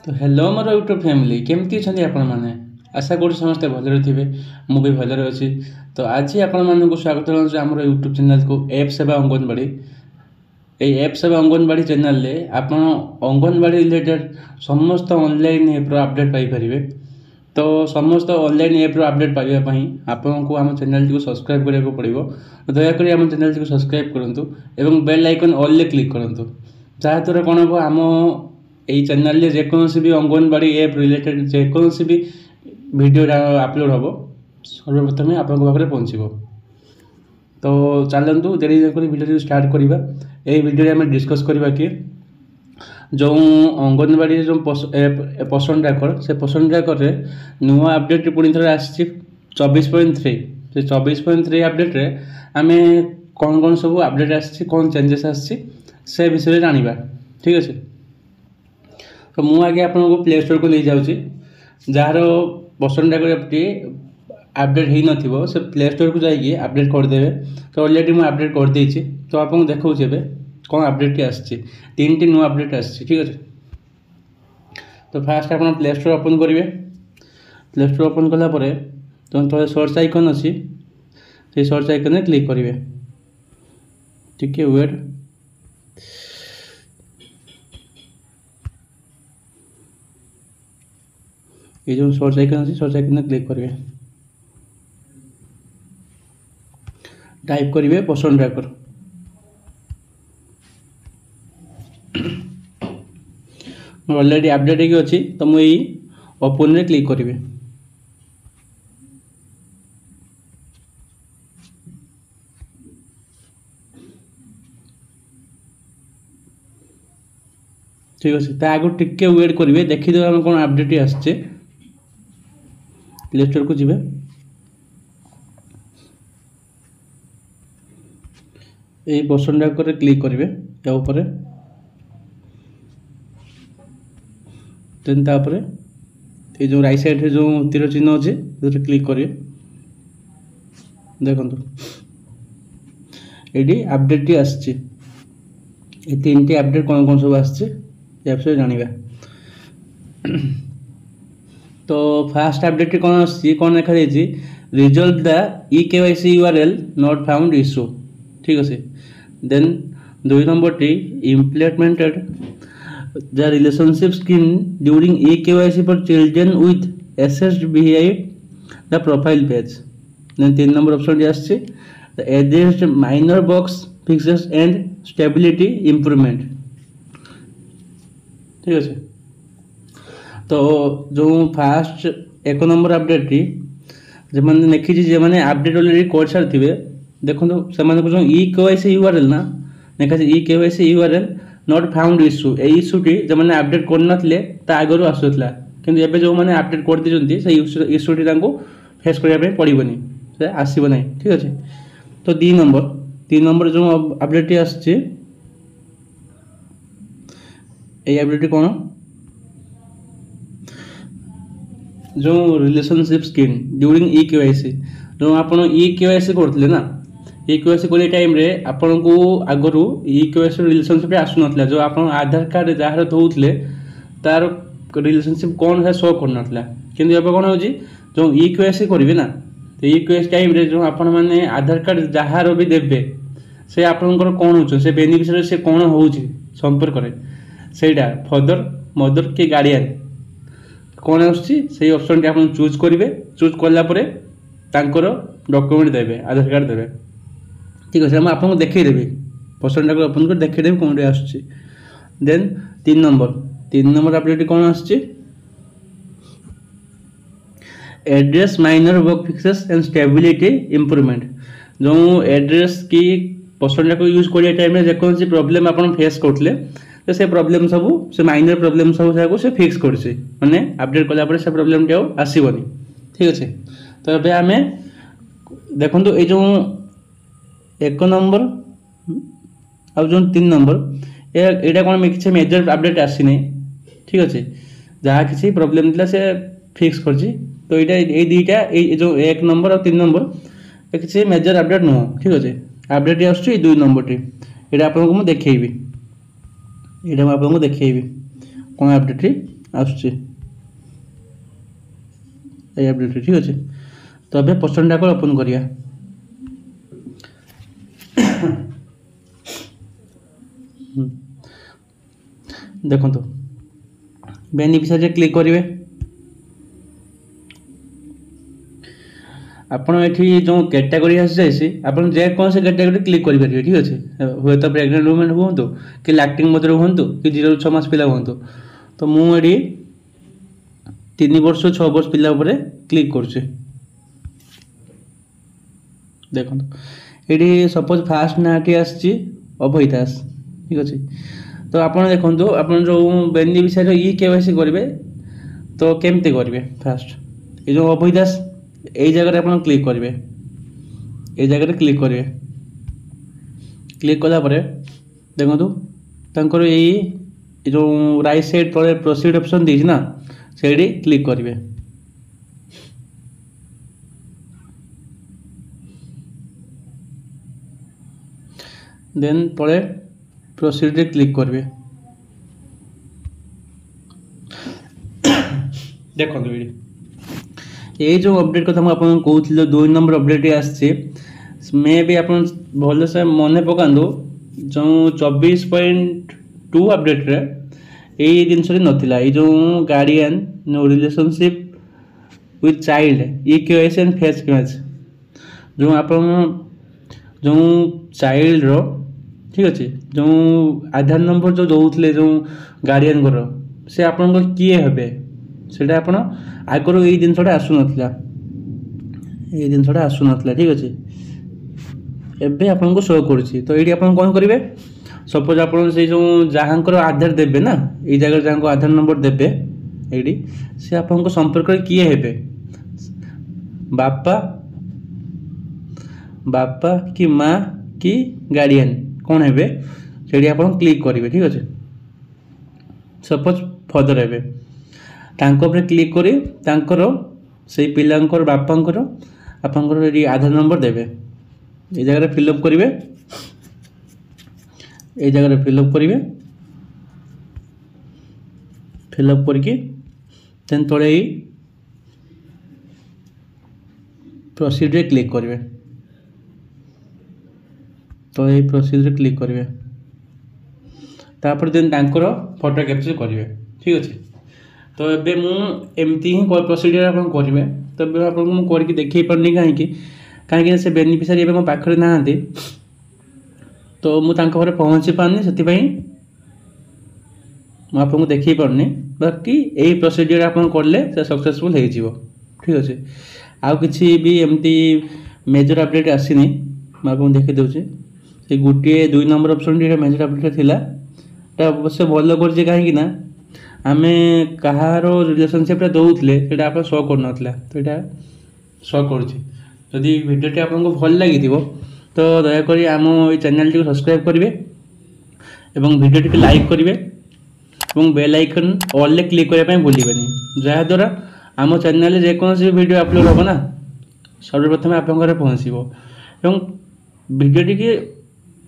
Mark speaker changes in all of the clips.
Speaker 1: तो हेलो मोर YouTube family केमती अच्छा आपण मैंने आशा कर समस्ते भलरे थे मुझे भलरे अच्छी। तो आज आपण मानक स्वागत जनाऊँ आम यूट्यूब चैनल को एप सेवा अंगनवाड़ी। ये एप सेवा अंगनवाड़ी चैनल आप अंगनवाड़ी रिलेटेड समस्त ऑनलाइन एप्र अपडेट पाइपर। तो समस्त ऑनलाइन एप्र अपडेट पाइबापी आपन को आम चैनल को सब्सक्राइब करने पड़ो। दयाकोरी आम चैनल को सब्सक्राइब करूँ और बेल आइकन ऑल क्लिक करूँ जहाँद्वारा कौन हम आम यही चैनल जेकोसी भी अंगनवाड़ी एप रिलेटेड जेकोसी भी वीडियो अपलोड हम सर्वप्रथम आप पहुँचब। तो चलतु देरी वीडियो स्टार्ट करवा। यही वीडियो में डिस्कस करवा कि जो अंगनवाड़ी जो पसंद ट्रैकर से पसंद ट्रैकर नुआ अपडेट पुणी थे आसी 24.3 से 24.3 अपडेट रे आम कौन कौन सब अपडेट आसी कौन चेंजेस आसी से विषय जाना। ठीक अच्छे। तो मुझे आगे आपको प्ले स्टोर को ले जाऊँगी जार पसंद ट्रैकर अपडेट हो न से प्ले स्टोर को जाइए अपडेट करदे। तो ऑलरेडी मुझे अपडेट कर देती। तो आपको देखा कौन अपडेट टी आसी तीन टी नुआ अपडेट आसी। ठीक अच्छे। तो फास्ट आप प्ले स्टोर ओपन करेंगे। प्ले स्टोर ओपन कलापर तो थोड़े सर्च आइकन अच्छी से सर्च आइकन क्लिक करेंगे। ठीक है वेट। ये जो सर्च आइकन अच्छी सर्च आइकन क्लिक करेंगे। टाइप करेंगे पसंद ट्रैकर। ऑलरेडी अपडेट हो अच्छी तो मुझे ओपन रे क्लिक करेंगे। ठीक अच्छे। तो आगे टिके वेट करेंगे देखीदे आम कौन अपडेट आसचे। प्ले स्टोर को जी ये पसंद ट्रैकर क्लिक करेंगे या ऊपर देन तापर ये जो राइट साइड जो तीर चिन्ह अच्छे क्लिक करेंगे। देखो ये अपडेट टी आसचे ये तीन टी अपडेट कौन कौन सब आसचे विषय जाना। तो फास्ट अपडेट कौन आसी कौन लिखा resolved the eKYC URL not found issue. ठीक अच्छे। देन 2 नंबर टी implemented the relationship scheme during eKYC for children with assessed behind the profile page. Then 3 number option आसছে the addressed minor bugs fixes and stability improvement. ठीक अच्छे। तो जो fast 1 number update T जो मैंने लिखी जो मैंने अपडेट ऑलरेडी कर सारी देखो से eKYC URL ना लिखा eKYC URL not found issue ये इश्यूटी जो मैंने अपडेट करनथिले ता आगरु आसुतला किंतु एबे जो मैंने अपडेट कर दिजंती से इश्यूटी तांको फेस करिया पे पड़िबनी से आसीबो नै। ठीक अच्छे। तो 3 नंबर जो अपडेट टी आसছে এই আপডেট कौन जो रिलेशनशिप स्कीम ड्यूरिंग eKYC जो आप eKYC करते ना eKYC कर टाइम रे आपन को आगरू eKYC रिलेशनशिप आसु नथला जो आप आधार कार्ड जहाँ दौले तार रिलेशनशिप कौन है शो कर नाला किंतु एबे कौन हो जो eKYC करेंगे ना तो eKYC टाइम रे जो आपण मैंने आधार कार्ड जार भी देवे से आपंकर कौन हो से बेनिफिशियरी से कौन हो संपर्क सेटा फादर मदर कि गार्डियन कौन आसुच्छी ऑप्शन टी आप चूज करेंगे। चूज कलापर तांकर डॉक्यूमेंट देवे आधार कार्ड देवे। ठीक अच्छे। मुझे आपको देखईदेवी पसंद ट्रैकर ओपन कर देखईदेवी कौन टी आसुच्छी। देन 3 नंबर अपडेट कौन आसुच्छी address minor work fixes and stability improvement. जो एड्रेस की पसंद ट्रैकर यूज करिया टाइम में जेकोसी प्रॉब्लम आपन फेस करथले तो से प्रॉब्लम सब से माइनर प्रॉब्लम सब से फिक्स करछे माने अपडेट कला पर से प्रॉब्लम टे आसीबनी। ठीक अच्छे। तो एबे आमे देखंतु ए जो 1 नंबर आ जो 3 नंबर एटा कोन किसी मेजर अपडेट आसी नै। ठीक अच्छे। जहाँ किसी प्रॉब्लम थिला से फिक्स करछि तो एटा ए दुईटा ए जो 1 नंबर और 3 नंबर किसी मेजर अपडेट नुह। ठीक अच्छे। अपडेट आसुछि 2 नंबर टी एटा आपको मु देखैबी। ये आपको देखी कौन अपडेट आसुची अपडेट ठीक अच्छे। तो अब पर्सन डाक ओपन करिया देखो तो बेनिफिशियरी क्लिक करेंगे आपड़ ये जो कैटेगरी आसी आप जेकोसी कैटेगरी क्लिक करेंगे ठीक अच्छे। हुए तो प्रेग्नेंट वुमेन हूँ कि लैक्टिंग मदर हूँ कि 0 ରୁ 6 मास पिला हूँ तो मुझे 3 वर्ष 6 वर्ष पिला क्लिक करुचे देखो ये सपोज फास्ट नाटी आसी अभय दास ठीक अच्छे। तो आप देखो आप जो बेनिफिशियरी ई केवाईसी करेंगे तो केमती करेंगे फास्ट ये जो अभय दास यही जगह आप क्लिक करेंगे ये जगह क्लिक करेंगे क्लिक कलापर देखो यही जो राइट साइड तले प्रोसीड ऑप्शन दीजिए ना से क्लिक करेंगे देन तले प्रोसीड रे क्लिक करेंगे देखो ये जो अपडेट कथा मुझे कहूँ 2 नंबर अपडेट आसचे मे भी आप भल से मन पकातु जो 24.2 अपडेट रे यही जिनस नाला ये जो guardian no relationship with child e KYC and face match जो आप जो चाइल्ड रो ठीक अच्छे जो आधार नंबर जो दौले जो गार्डियन को से आपन किए हे से आगुरी यही जिनसा आसुना ये जिनसा आसुना ठीक अच्छे एबे आपको शो करुच्ची। तो ये आप कौन करेंगे सपोज आप जो जहाँकर आधार देवे ना ये जगह जहाँ आधार नंबर देवे ये से आपको संपर्क किए हे बापा बापा कि माँ कि गार्डियन कौन हे से आप क्लिक करेंगे ठीक अच्छे। सपोज फादर हे तांकर क्लिक करी तांकर से पिलांकर बापांकर आपंकर ये आधार नंबर देवे ये जगह फिलअप करेंगे ये जगह फिलअप करेंगे फिलअप करके देन तले ही प्रोसीड रे क्लिक करेंगे तो ये प्रोसीड रे क्लिक करेंगे तापर देन तांकर फोटो कैप्चर करेंगे ठीक अच्छे। तो ये मुझे ही प्रोसीजर आप करेंगे तो आपको करके देखे पारनी कहीं से बेनिफिशियरी मो पाखे ना तो मुझे पहुँची पारनी से मुझे देखे पारनी बाकी यही प्रोसीजर आप कले सक्सेसफुल हो ठीक अच्छे। आउ कि भी एमती मेजर अपडेट आसनी मुझे देखी दूसरी से गोटे 2 नंबर ऑप्शन मेजर अपडेट थिला अवश्य भल कर कहीं आम कहार रिलेशनशिप दौले से आप शो करना तो यहाँ शो करुँची भिडियोटी आपको भल लगी तो दयाक आम ये चैनल टी सब्सक्राइब करेंगे और भिडियोटी लाइक करेंगे और बेल आइकन ऑल क्लिक करने भूलें जहाद्वारा आम चैनल जेकोसी वीडियो अपलोड हम ना सर्वप्रथम आप पहुँचो भिडियोटी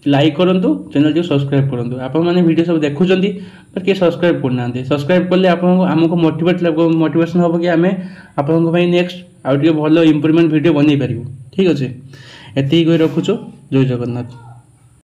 Speaker 1: लाइक करूँ चैनल टी सब्सक्राइब करूँ आप वीडियो सब देखुं पर किए सब्सक्राइब करना सब्सक्राइब कले आमको मोटिवेशन हम कि आम आप नेक्स्ट आउ भल इम्प्रूवमेंट वीडियो बन पार ठीक अच्छे। एति रखुचु जय जगन्नाथ।